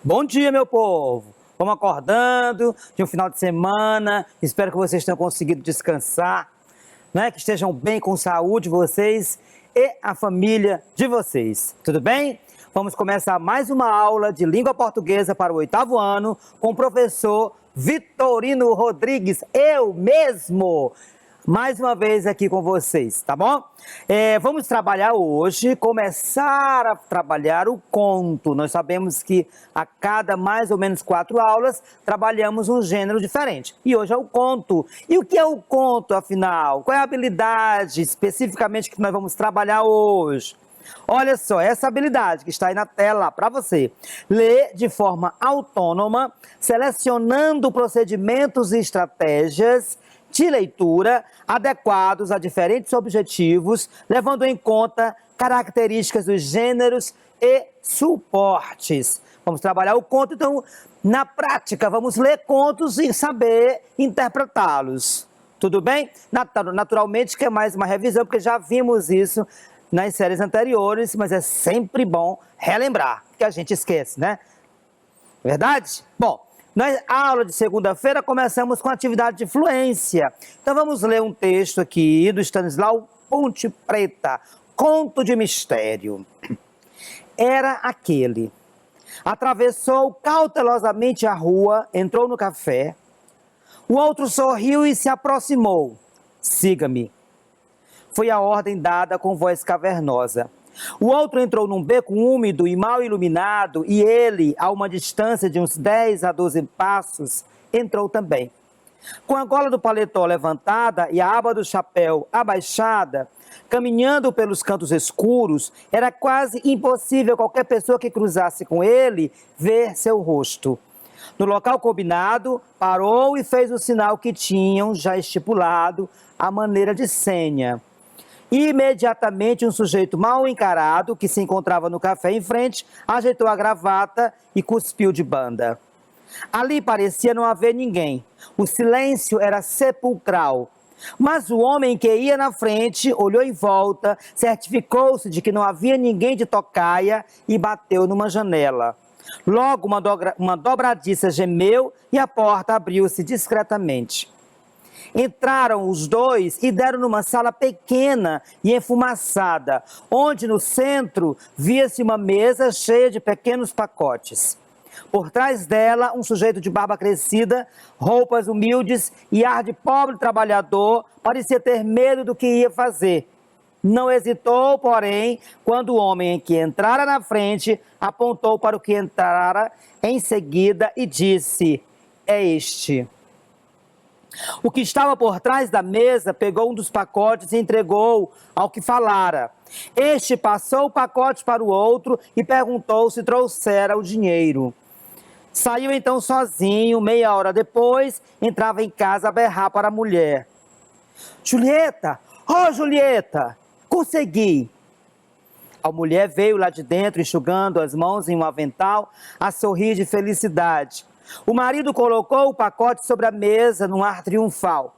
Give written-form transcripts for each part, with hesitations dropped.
Bom dia, meu povo! Vamos acordando de um final de semana. Espero que vocês tenham conseguido descansar, né? Que estejam bem com saúde, vocês e a família de vocês. Tudo bem? Vamos começar mais uma aula de língua portuguesa para o 8º ano com o professor Vitorino Rodrigues, eu mesmo! Mais uma vez aqui com vocês, tá bom? Vamos trabalhar hoje, começar a trabalhar o conto. Nós sabemos que a cada mais ou menos 4 aulas, trabalhamos um gênero diferente. E hoje é o conto. E o que é o conto, afinal? Qual é a habilidade especificamente que nós vamos trabalhar hoje? Olha só, essa habilidade que está aí na tela para você. Ler de forma autônoma, selecionando procedimentos e estratégias de leitura adequados a diferentes objetivos, levando em conta características dos gêneros e suportes. Vamos trabalhar o conto, então, na prática, vamos ler contos e saber interpretá-los. Tudo bem? Naturalmente que é mais uma revisão, porque já vimos isso nas séries anteriores, mas é sempre bom relembrar, que a gente esquece, né? Verdade? Bom, na aula de segunda-feira começamos com a atividade de fluência. Então vamos ler um texto aqui do Stanislau Ponte Preta, Conto de Mistério. Era aquele. Atravessou cautelosamente a rua, entrou no café. O outro sorriu e se aproximou. Siga-me. Foi a ordem dada com voz cavernosa. O outro entrou num beco úmido e mal iluminado, e ele, a uma distância de uns 10 a 12 passos, entrou também. Com a gola do paletó levantada e a aba do chapéu abaixada, caminhando pelos cantos escuros, era quase impossível qualquer pessoa que cruzasse com ele ver seu rosto. No local combinado, parou e fez o sinal que tinham já estipulado, à maneira de senha. Imediatamente um sujeito mal encarado, que se encontrava no café em frente, ajeitou a gravata e cuspiu de banda. Ali parecia não haver ninguém. O silêncio era sepulcral. Mas o homem que ia na frente olhou em volta, certificou-se de que não havia ninguém de tocaia e bateu numa janela. Logo uma dobradiça gemeu e a porta abriu-se discretamente. Entraram os dois e deram numa sala pequena e enfumaçada, onde no centro via-se uma mesa cheia de pequenos pacotes. Por trás dela, um sujeito de barba crescida, roupas humildes e ar de pobre trabalhador, parecia ter medo do que ia fazer. Não hesitou, porém, quando o homem que entrara na frente apontou para o que entrara em seguida e disse: "É este." O que estava por trás da mesa pegou um dos pacotes e entregou ao que falara. Este passou o pacote para o outro e perguntou se trouxera o dinheiro. Saiu então sozinho, meia hora depois, entrava em casa a berrar para a mulher. "Julieta! Oh, Julieta! Consegui!" A mulher veio lá de dentro, enxugando as mãos em um avental, a sorrir de felicidade. O marido colocou o pacote sobre a mesa num ar triunfal.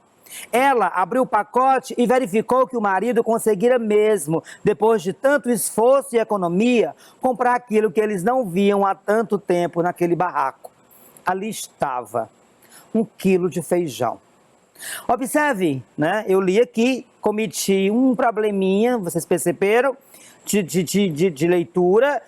Ela abriu o pacote e verificou que o marido conseguira mesmo, depois de tanto esforço e economia, comprar aquilo que eles não viam há tanto tempo naquele barraco. Ali estava, 1 quilo de feijão. Observe, né? Eu li aqui, cometi um probleminha, vocês perceberam, de leitura,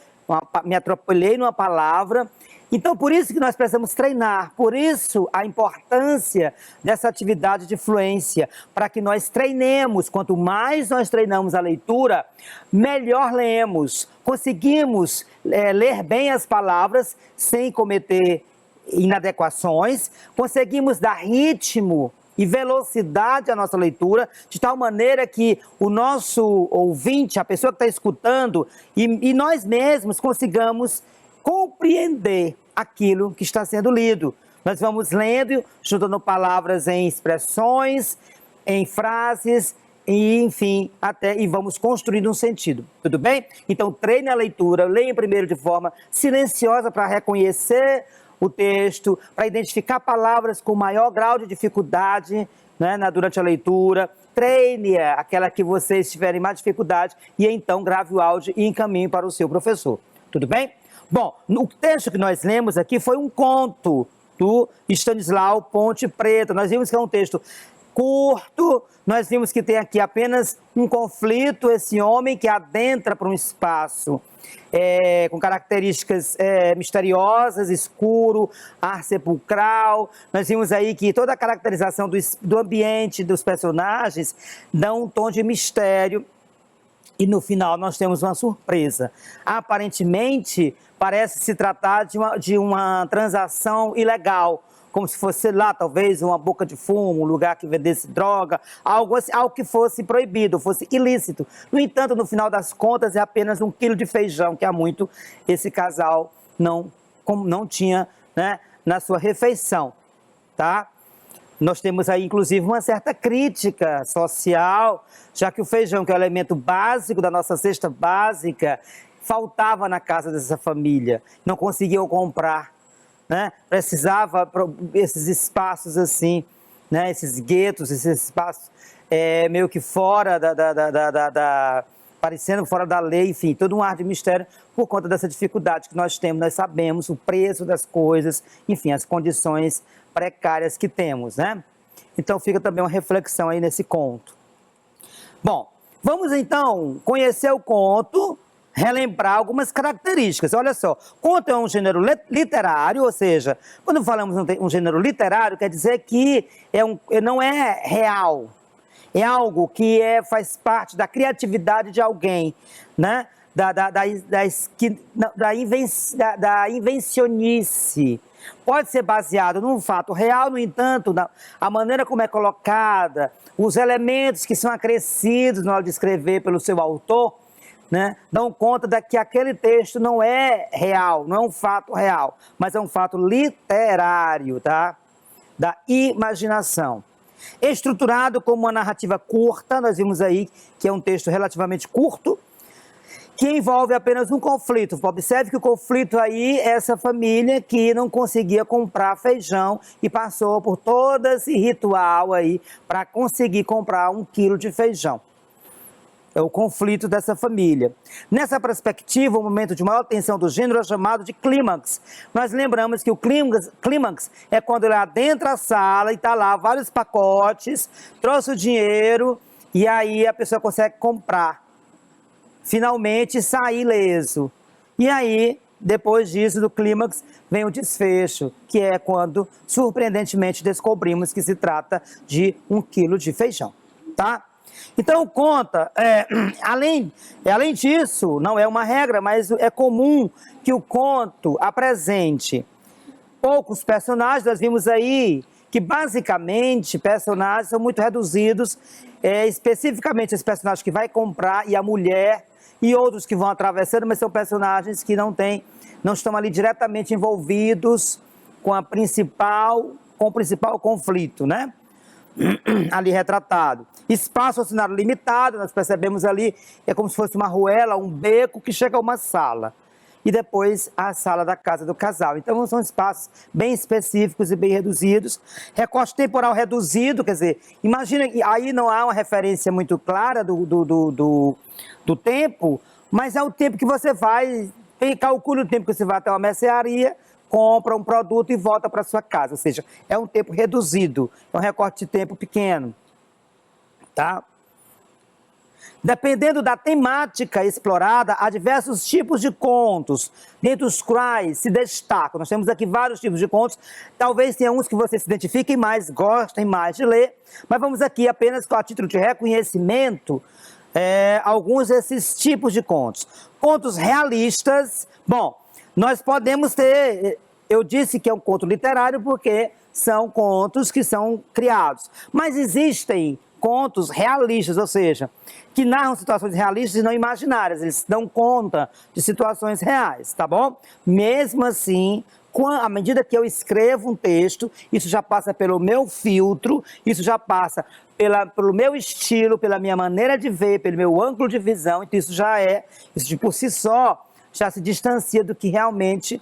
me atropelei numa palavra. Então, por isso que nós precisamos treinar, por isso a importância dessa atividade de fluência, para que nós treinemos. Quanto mais nós treinamos a leitura, melhor lemos. Conseguimos ler bem as palavras sem cometer inadequações, conseguimos dar ritmo e velocidade à nossa leitura, de tal maneira que o nosso ouvinte, a pessoa que está escutando, e nós mesmos consigamos compreender aquilo que está sendo lido. Nós vamos lendo, juntando palavras em expressões, em frases, e enfim, e vamos construindo um sentido. Tudo bem? Então treine a leitura, leia primeiro de forma silenciosa para reconhecer o texto, para identificar palavras com maior grau de dificuldade, né, durante a leitura. Treine aquela que vocês tiverem mais dificuldade e então grave o áudio e encaminhe para o seu professor. Tudo bem? Bom, o texto que nós lemos aqui foi um conto do Stanislau Ponte Preta. Nós vimos que é um texto curto, nós vimos que tem aqui apenas um conflito, esse homem que adentra para um espaço com características misteriosas, escuro, ar sepulcral. Nós vimos aí que toda a caracterização do ambiente, dos personagens, dá um tom de mistério. E no final nós temos uma surpresa. Aparentemente, parece se tratar de uma transação ilegal, como se fosse, sei lá, talvez uma boca de fumo, um lugar que vendesse droga, algo assim, algo que fosse proibido, fosse ilícito. No entanto, no final das contas, é apenas 1 quilo de feijão, que há muito esse casal não tinha, né, na sua refeição, tá? Nós temos aí, inclusive, uma certa crítica social, já que o feijão, que é o elemento básico da nossa cesta básica, faltava na casa dessa família, não conseguiam comprar, né? Precisava esses espaços assim, né? Esses guetos, esses espaços meio que fora parecendo fora da lei, enfim, todo um ar de mistério por conta dessa dificuldade que nós temos. Nós sabemos o preço das coisas, enfim, as condições precárias que temos, né? Então fica também uma reflexão aí nesse conto. Bom, vamos então conhecer o conto, relembrar algumas características. Olha só, conto é um gênero literário, ou seja, quando falamos um gênero literário, quer dizer que não é real. É algo que faz parte da criatividade de alguém, né? Da invencionice. Pode ser baseado num fato real, no entanto, a maneira como é colocada, os elementos que são acrescidos na hora de escrever pelo seu autor, né, dão conta de que aquele texto não é real, não é um fato real, mas é um fato literário, tá? Da imaginação. Estruturado como uma narrativa curta, nós vimos aí que é um texto relativamente curto, que envolve apenas um conflito. Observe que o conflito aí é essa família que não conseguia comprar feijão e passou por todo esse ritual aí para conseguir comprar 1 quilo de feijão. É o conflito dessa família. Nessa perspectiva, o momento de maior tensão do gênero é chamado de clímax. Nós lembramos que o clímax é quando ele adentra a sala e está lá vários pacotes, trouxe o dinheiro e aí a pessoa consegue comprar. Finalmente sair ileso. E aí, depois disso, do clímax, vem o desfecho, que é quando, surpreendentemente, descobrimos que se trata de 1 quilo de feijão, tá? Então, conta, além disso, não é uma regra, mas é comum que o conto apresente poucos personagens. Nós vimos aí que, basicamente, personagens são muito reduzidos, especificamente esse personagem que vai comprar e a mulher, e outros que vão atravessando, mas são personagens que não estão ali diretamente envolvidos com o principal conflito, né? Ali retratado. Espaço ao cenário limitado, nós percebemos ali, é como se fosse uma ruela, um beco que chega a uma sala. E depois a sala da casa do casal. Então são espaços bem específicos e bem reduzidos. Recorte temporal reduzido, quer dizer, imagina que aí não há uma referência muito clara do tempo, mas é o tempo que você vai, calcula o tempo que você vai até uma mercearia, compra um produto e volta para sua casa. Ou seja, é um tempo reduzido, é um recorte de tempo pequeno, tá? Dependendo da temática explorada, há diversos tipos de contos, dentre os quais se destacam. Nós temos aqui vários tipos de contos, talvez tenha uns que vocês se identifiquem mais, gostem mais de ler, mas vamos aqui apenas a título de reconhecimento, alguns desses tipos de contos. Contos realistas, bom, nós podemos ter, eu disse que é um conto literário porque são contos que são criados, mas existem contos realistas, ou seja, que narram situações realistas e não imaginárias, eles dão conta de situações reais, tá bom? Mesmo assim, à medida que eu escrevo um texto, isso já passa pelo meu filtro, isso já passa pelo meu estilo, pela minha maneira de ver, pelo meu ângulo de visão, então isso de por si só, já se distancia do que realmente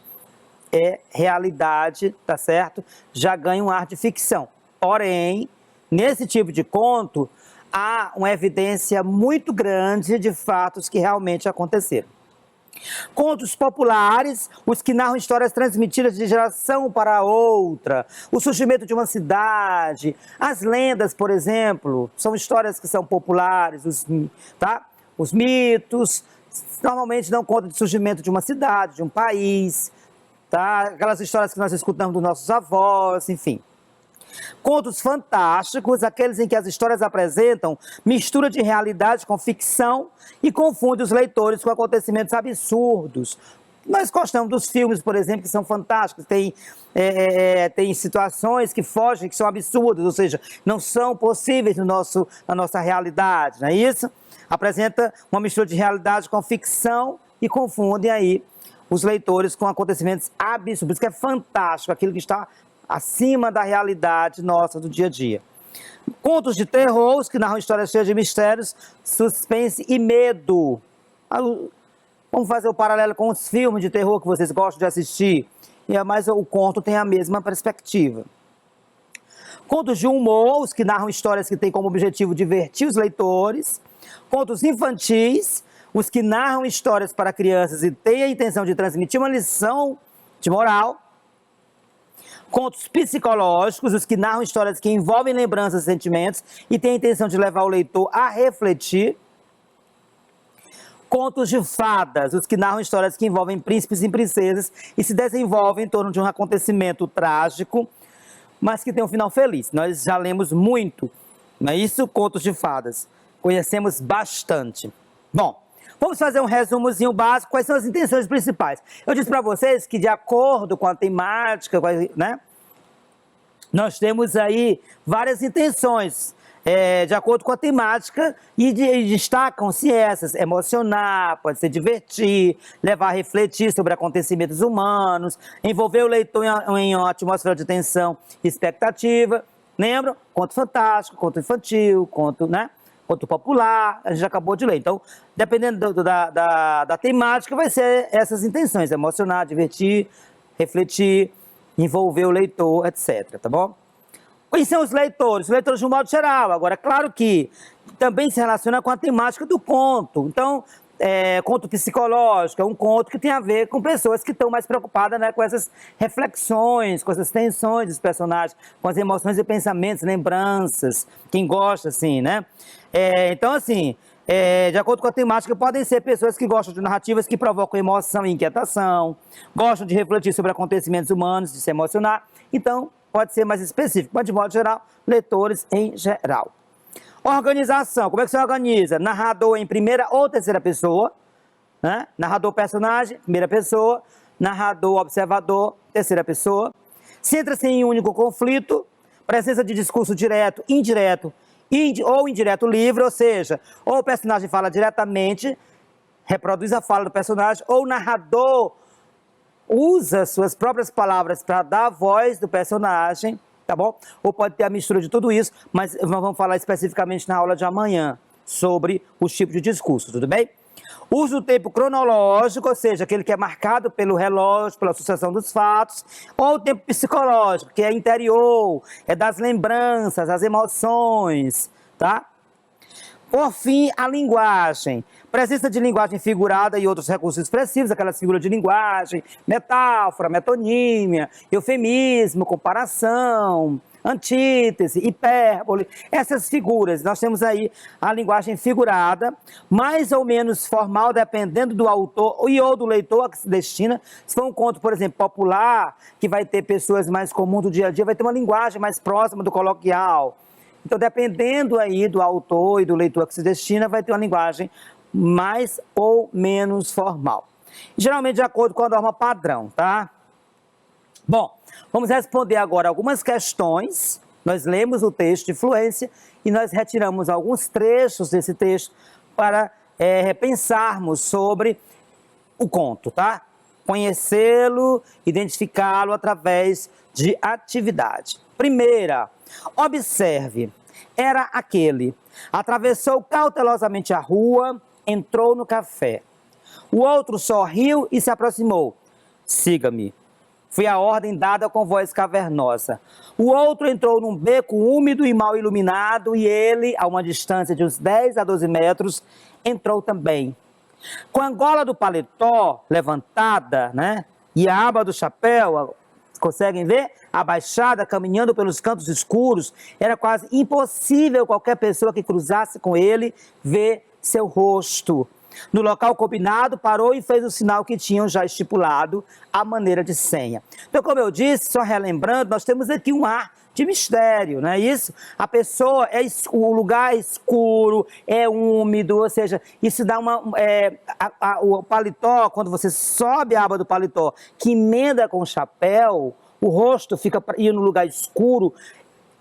é realidade, tá certo? Já ganha um ar de ficção. Porém, nesse tipo de conto, há uma evidência muito grande de fatos que realmente aconteceram. Contos populares, os que narram histórias transmitidas de geração para outra, o surgimento de uma cidade, as lendas, por exemplo, são histórias que são populares, tá? Os mitos, normalmente dão conta do surgimento de uma cidade, de um país, tá? Aquelas histórias que nós escutamos dos nossos avós, enfim. Contos fantásticos, aqueles em que as histórias apresentam mistura de realidade com ficção e confundem os leitores com acontecimentos absurdos. Nós gostamos dos filmes, por exemplo, que são fantásticos, tem situações que fogem, que são absurdas, ou seja, não são possíveis na nossa realidade, não é isso? Apresenta uma mistura de realidade com ficção e confundem aí os leitores com acontecimentos absurdos. Por isso que é fantástico, aquilo que está acima da realidade nossa do dia a dia. Contos de terror, que narram histórias cheias de mistérios, suspense e medo. Vamos fazer o paralelo com os filmes de terror que vocês gostam de assistir. Mas o conto tem a mesma perspectiva. Contos de humor, os que narram histórias que têm como objetivo divertir os leitores. Contos infantis, os que narram histórias para crianças e têm a intenção de transmitir uma lição de moral. Contos psicológicos, os que narram histórias que envolvem lembranças e sentimentos e têm a intenção de levar o leitor a refletir. Contos de fadas, os que narram histórias que envolvem príncipes e princesas e se desenvolvem em torno de um acontecimento trágico, mas que tem um final feliz. Nós já lemos muito, não é isso? Contos de fadas. Conhecemos bastante. Bom, vamos fazer um resumozinho básico. Quais são as intenções principais? Eu disse para vocês que, de acordo com a temática, né, nós temos aí várias intenções, de acordo com a temática, e destacam-se essas: emocionar, pode ser divertir, levar a refletir sobre acontecimentos humanos, envolver o leitor em uma atmosfera de tensão e expectativa. Lembram? Conto fantástico, conto infantil, conto, né? Conto popular, a gente acabou de ler. Então, dependendo da temática, vai ser essas intenções: emocionar, divertir, refletir, envolver o leitor, etc. Tá bom? Quem são os leitores? Os leitores de um modo geral. Agora, claro que também se relaciona com a temática do conto. Então, conto psicológico é um conto que tem a ver com pessoas que estão mais preocupadas, né, com essas reflexões, com essas tensões dos personagens, com as emoções e pensamentos, lembranças. Quem gosta, assim, né? Então, assim, de acordo com a temática, podem ser pessoas que gostam de narrativas que provocam emoção e inquietação, gostam de refletir sobre acontecimentos humanos, de se emocionar. Então, pode ser mais específico, mas de modo geral, leitores em geral. Organização, como é que você organiza? Narrador em primeira ou terceira pessoa, né? Narrador personagem, primeira pessoa, narrador observador, terceira pessoa. Centra-se em um único conflito, presença de discurso direto, indireto ou indireto livre, ou seja, ou o personagem fala diretamente, reproduz a fala do personagem, ou o narrador usa suas próprias palavras para dar a voz do personagem, tá bom? Ou pode ter a mistura de tudo isso, mas nós vamos falar especificamente na aula de amanhã sobre os tipos de discurso, tudo bem? Uso do tempo cronológico, ou seja, aquele que é marcado pelo relógio, pela sucessão dos fatos, ou o tempo psicológico, que é interior, é das lembranças, das emoções, tá? Por fim, a linguagem. Presença de linguagem figurada e outros recursos expressivos, aquelas figuras de linguagem, metáfora, metonímia, eufemismo, comparação, antítese, hipérbole. Essas figuras, nós temos aí a linguagem figurada, mais ou menos formal, dependendo do autor e ou do leitor a que se destina. Se for um conto, por exemplo, popular, que vai ter pessoas mais comuns do dia a dia, vai ter uma linguagem mais próxima do coloquial. Então, dependendo aí do autor e do leitor que se destina, vai ter uma linguagem mais ou menos formal. Geralmente de acordo com a norma padrão, tá? Bom, vamos responder agora algumas questões. Nós lemos o texto de fluência e nós retiramos alguns trechos desse texto para repensarmos sobre o conto, tá? Conhecê-lo, identificá-lo através de atividade. Primeira, observe. Era aquele. Atravessou cautelosamente a rua, entrou no café. O outro sorriu e se aproximou. Siga-me. Foi a ordem dada com voz cavernosa. O outro entrou num beco úmido e mal iluminado e ele, a uma distância de uns 10 a 12 metros, entrou também. Com a gola do paletó levantada, né? E a aba do chapéu, conseguem ver? Abaixada, caminhando pelos cantos escuros, era quase impossível qualquer pessoa que cruzasse com ele ver seu rosto. No local combinado, parou e fez o sinal que tinham já estipulado, a maneira de senha. Então, como eu disse, só relembrando, nós temos aqui um ar de mistério, não é isso? A pessoa, o lugar é escuro, é úmido, ou seja, isso dá o paletó, quando você sobe a aba do paletó, que emenda com o chapéu, o rosto fica, e no lugar escuro,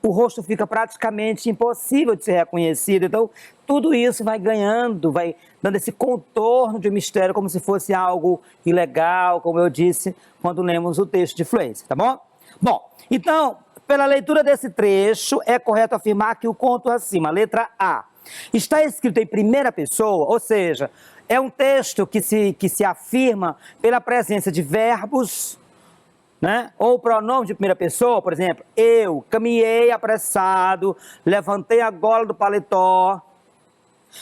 o rosto fica praticamente impossível de ser reconhecido. Então, tudo isso vai ganhando, vai dando esse contorno de mistério, como se fosse algo ilegal, como eu disse, quando lemos o texto de fluência, tá bom? Bom, então, pela leitura desse trecho, é correto afirmar que o conto acima, letra A, está escrito em primeira pessoa, ou seja, é um texto que se afirma pela presença de verbos, né? Ou pronome de primeira pessoa, por exemplo, eu caminhei apressado, levantei a gola do paletó,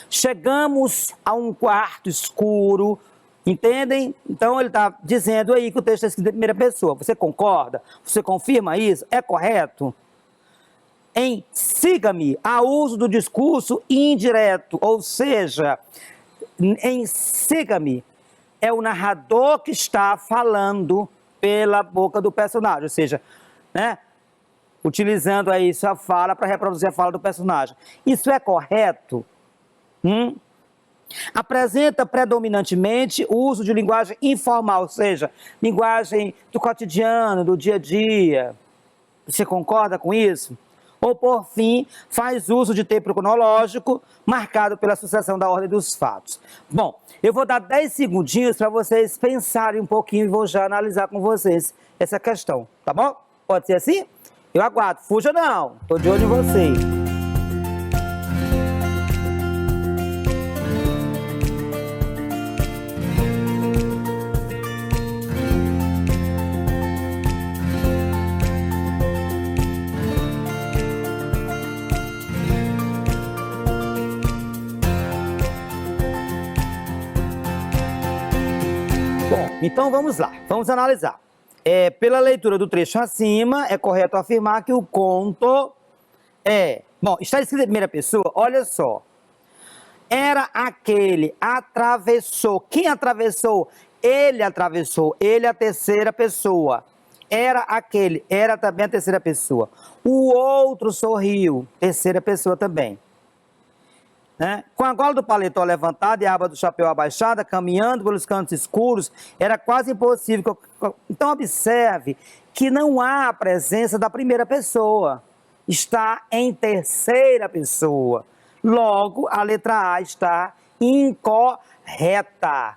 chegamos a um quarto escuro, entendem? Então ele está dizendo aí que o texto é escrito em primeira pessoa. Você concorda? Você confirma isso? É correto? Em siga-me, há uso do discurso indireto, ou seja, em siga-me é o narrador que está falando pela boca do personagem, ou seja, né, utilizando aí sua fala para reproduzir a fala do personagem. Isso é correto? Apresenta predominantemente o uso de linguagem informal, ou seja, linguagem do cotidiano, do dia a dia. Você concorda com isso? Ou, por fim, faz uso de tempo cronológico marcado pela sucessão da ordem dos fatos. Bom, eu vou dar 10 segundinhos para vocês pensarem um pouquinho e vou já analisar com vocês essa questão, tá bom? Pode ser assim? Eu aguardo. Fuja não, estou de olho em vocês. Bom, então vamos lá, vamos analisar. Pela leitura do trecho acima, é correto afirmar que o conto Bom, está escrito em primeira pessoa, olha só. Era aquele, atravessou. Quem atravessou? Ele atravessou, ele é a terceira pessoa. Era aquele, era também a terceira pessoa. O outro sorriu, terceira pessoa também. Né? Com a gola do paletó levantada e a aba do chapéu abaixada, caminhando pelos cantos escuros, era quase impossível. Então observe que não há a presença da primeira pessoa, está em terceira pessoa. Logo, a letra A está incorreta.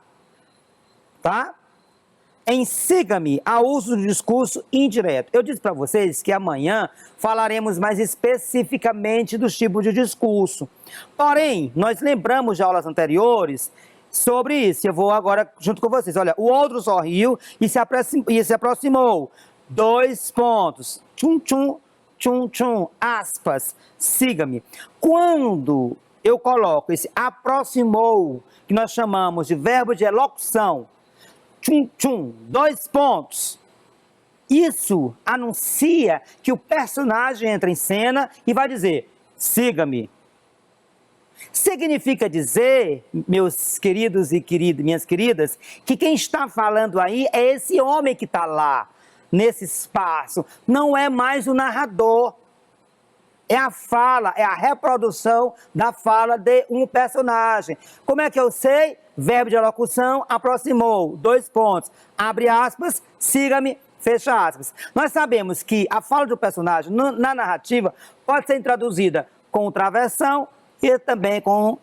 Tá? Em siga-me, há uso do discurso indireto. Eu disse para vocês que amanhã falaremos mais especificamente dos tipos de discurso. Porém, nós lembramos de aulas anteriores sobre isso. Eu vou agora junto com vocês. Olha, o outro sorriu e se aproximou. 2 pontos. Tchum, tchum, tchum, tchum. Aspas. Siga-me. Quando eu coloco esse aproximou, que nós chamamos de verbo de elocução, tchum, tchum, 2 pontos. Isso anuncia que o personagem entra em cena e vai dizer, siga-me. Significa dizer, meus queridos e minhas queridas, que quem está falando aí é esse homem que está lá, nesse espaço. Não é mais o narrador. É a fala, é a reprodução da fala de um personagem. Como é que eu sei? Verbo de elocução, aproximou, 2 pontos. Abre aspas, siga-me, fecha aspas. Nós sabemos que a fala do personagem na narrativa pode ser introduzida com travessão e também com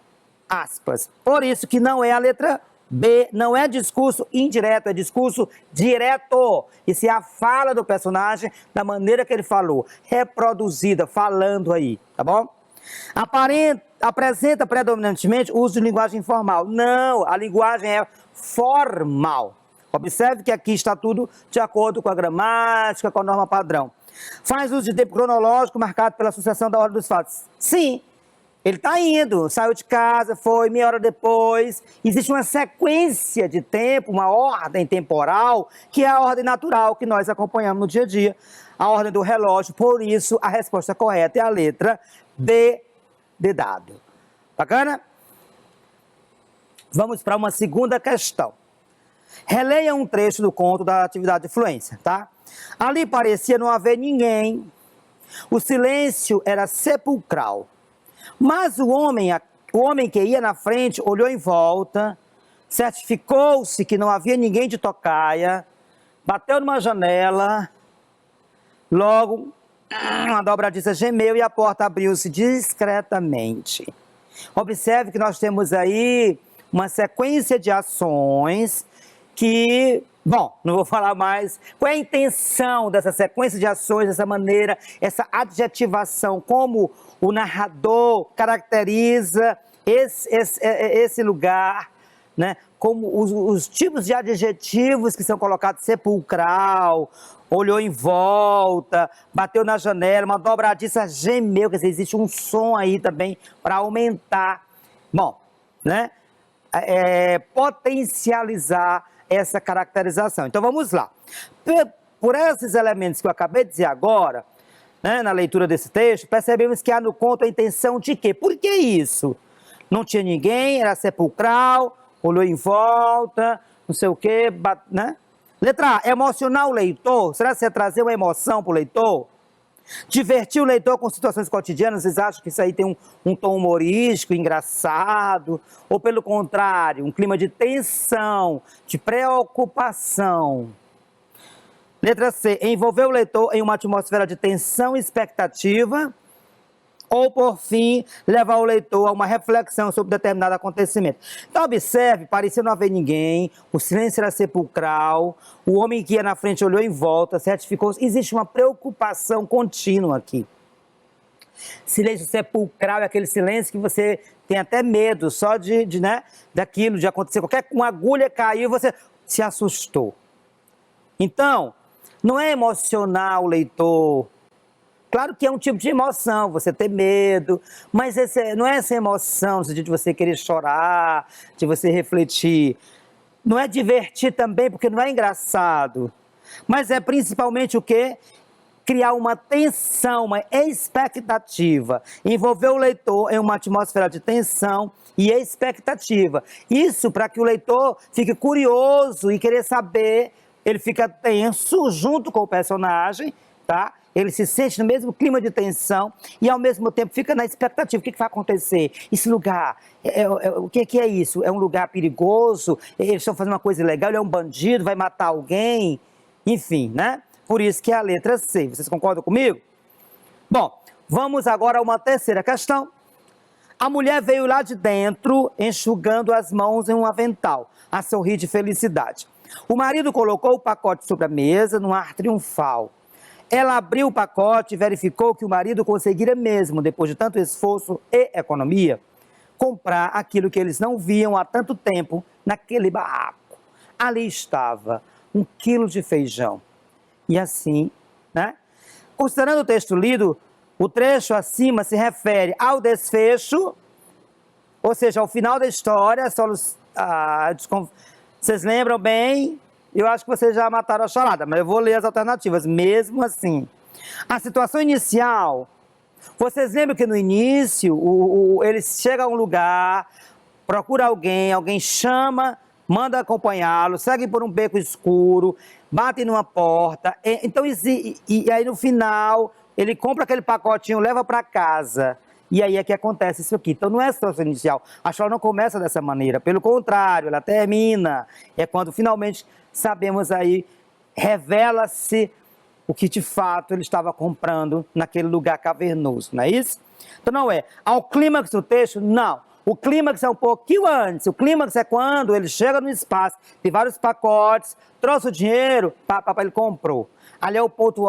aspas. Por isso que não é a letra B, não é discurso indireto, é discurso direto. Isso é a fala do personagem da maneira que ele falou, reproduzida, falando aí, tá bom? Apresenta predominantemente o uso de linguagem informal. Não, a linguagem é formal. Observe que aqui está tudo de acordo com a gramática, com a norma padrão. Faz uso de tempo cronológico marcado pela sucessão da ordem dos fatos. Sim, Ele está indo, saiu de casa, foi meia hora depois. Existe uma sequência de tempo, uma ordem temporal, que é a ordem natural que nós acompanhamos no dia a dia. A ordem do relógio, por isso a resposta correta é a letra D de dado. Bacana? Vamos para uma segunda questão. Releia um trecho do conto da atividade de fluência, tá? Ali parecia não haver ninguém. O silêncio era sepulcral. Mas o homem que ia na frente olhou em volta, certificou-se que não havia ninguém de tocaia, bateu numa janela, logo uma dobradiça gemeu e a porta abriu-se discretamente. Observe que nós temos aí uma sequência de ações que, bom, não vou falar mais. Qual é a intenção dessa sequência de ações, dessa maneira, essa adjetivação, como o narrador caracteriza esse lugar, né? Como os tipos de adjetivos que são colocados: sepulcral, olhou em volta, bateu na janela, uma dobradiça gemeu, quer dizer, existe um som aí também para aumentar, bom, né? Potencializar essa caracterização. Então vamos lá. Por esses elementos que eu acabei de dizer agora, né, na leitura desse texto, percebemos que há no conto a intenção de quê? Por que isso? Não tinha ninguém, era sepulcral, olhou em volta, não sei o quê, né? Letra A, emocionar o leitor. Será que você trazer uma emoção para o leitor? Divertir o leitor com situações cotidianas. Vocês acham que isso aí tem um tom humorístico, engraçado? Ou pelo contrário, um clima de tensão, de preocupação? Letra C, envolver o leitor em uma atmosfera de tensão e expectativa. Ou, por fim, levar o leitor a uma reflexão sobre determinado acontecimento. Então, observe, parecia não haver ninguém, o silêncio era sepulcral, o homem que ia na frente olhou em volta, certificou. Existe uma preocupação contínua aqui. Silêncio sepulcral é aquele silêncio que você tem até medo só né, daquilo, de acontecer. Uma agulha caiu, você se assustou. Então, não é emocionar o leitor. Claro que é um tipo de emoção, você ter medo, mas não é essa emoção no sentido de você querer chorar, de você refletir. Não é divertir também, porque não é engraçado. Mas é principalmente o quê? Criar uma tensão, uma expectativa. Envolver o leitor em uma atmosfera de tensão e expectativa. Isso para que o leitor fique curioso e querer saber, ele fica tenso junto com o personagem, tá? Ele se sente no mesmo clima de tensão e, ao mesmo tempo, fica na expectativa. O que vai acontecer? Esse lugar, o que é isso? É um lugar perigoso? Eles estão fazendo uma coisa ilegal? Ele é um bandido? Vai matar alguém? Enfim, né? Por isso que é a letra C. Vocês concordam comigo? Bom, vamos agora a uma terceira questão. A mulher veio lá de dentro, enxugando as mãos em um avental, a sorrir de felicidade. O marido colocou o pacote sobre a mesa, num ar triunfal. Ela abriu o pacote e verificou que o marido conseguira mesmo, depois de tanto esforço e economia, comprar aquilo que eles não viam há tanto tempo naquele barraco. Ali estava 1 quilo de feijão. E assim, né? Considerando o texto lido, o trecho acima se refere ao desfecho, ou seja, ao final da história. Vocês lembram bem? Eu acho que vocês já mataram a charada, mas eu vou ler as alternativas, mesmo assim. A situação inicial, vocês lembram que no início, ele chega a um lugar, procura alguém chama, manda acompanhá-lo, segue por um beco escuro, bate numa porta, então, e aí no final, ele compra aquele pacotinho, leva para casa. E aí é que acontece isso aqui. Então não é a situação inicial. A história não começa dessa maneira. Pelo contrário, ela termina. É quando finalmente sabemos aí, revela-se o que de fato ele estava comprando naquele lugar cavernoso. Não é isso? Então não é. Ao clímax do texto, não. O clímax é um pouquinho antes. O clímax é quando ele chega no espaço, tem vários pacotes, trouxe o dinheiro, ele comprou. Ali é o ponto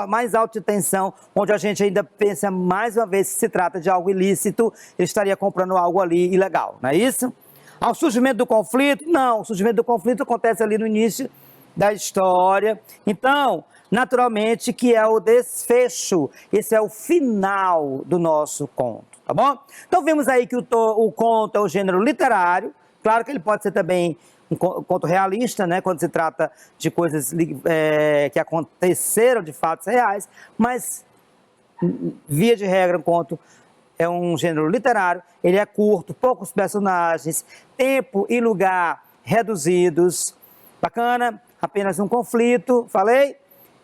mais alto de tensão, onde a gente ainda pensa mais uma vez, se trata de algo ilícito, ele estaria comprando algo ali ilegal, não é isso? Ao surgimento do conflito, não, o surgimento do conflito acontece ali no início da história. Então, naturalmente que é o desfecho, esse é o final do nosso conto. tá bom? Então vimos aí que o conto é um gênero literário, claro que ele pode ser também um conto realista, né, quando se trata de coisas que aconteceram de fatos reais, mas via de regra, um conto é um gênero literário, ele é curto, poucos personagens, tempo e lugar reduzidos, bacana, apenas um conflito, falei?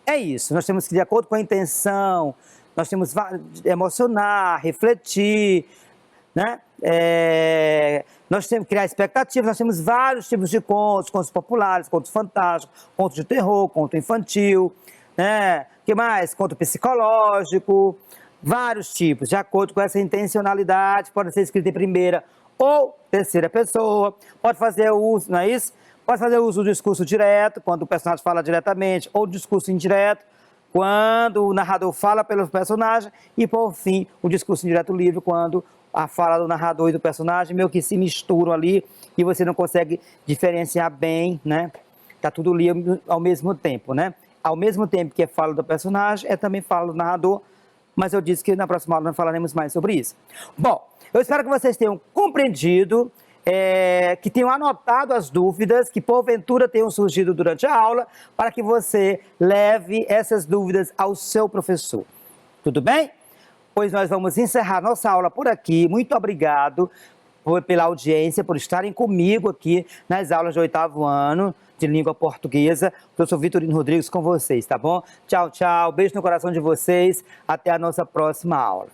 É isso, nós temos que, de acordo com a intenção, nós temos que emocionar, refletir, né? Nós temos que criar expectativas, nós temos vários tipos de contos, contos populares, contos fantásticos, contos de terror, conto infantil, né? Que mais? Conto psicológico, vários tipos, de acordo com essa intencionalidade, pode ser escrito em primeira ou terceira pessoa, pode fazer uso, não é isso? Pode fazer uso do discurso direto, quando o personagem fala diretamente, ou do discurso indireto, quando o narrador fala pelo personagem, e por fim, o discurso indireto livre, quando a fala do narrador e do personagem meio que se misturam ali, e você não consegue diferenciar bem, né? Tá tudo ali ao mesmo tempo, né? Ao mesmo tempo que é fala do personagem, é também fala do narrador, mas eu disse que na próxima aula nós falaremos mais sobre isso. Bom, eu espero que vocês tenham compreendido, que tenham anotado as dúvidas que porventura tenham surgido durante a aula, para que você leve essas dúvidas ao seu professor. Tudo bem? Pois nós vamos encerrar nossa aula por aqui. Muito obrigado pela audiência, por estarem comigo aqui nas aulas de 8º ano de língua portuguesa. Professor Vitorino Rodrigues com vocês, tá bom? Tchau, tchau. Beijo no coração de vocês. Até a nossa próxima aula.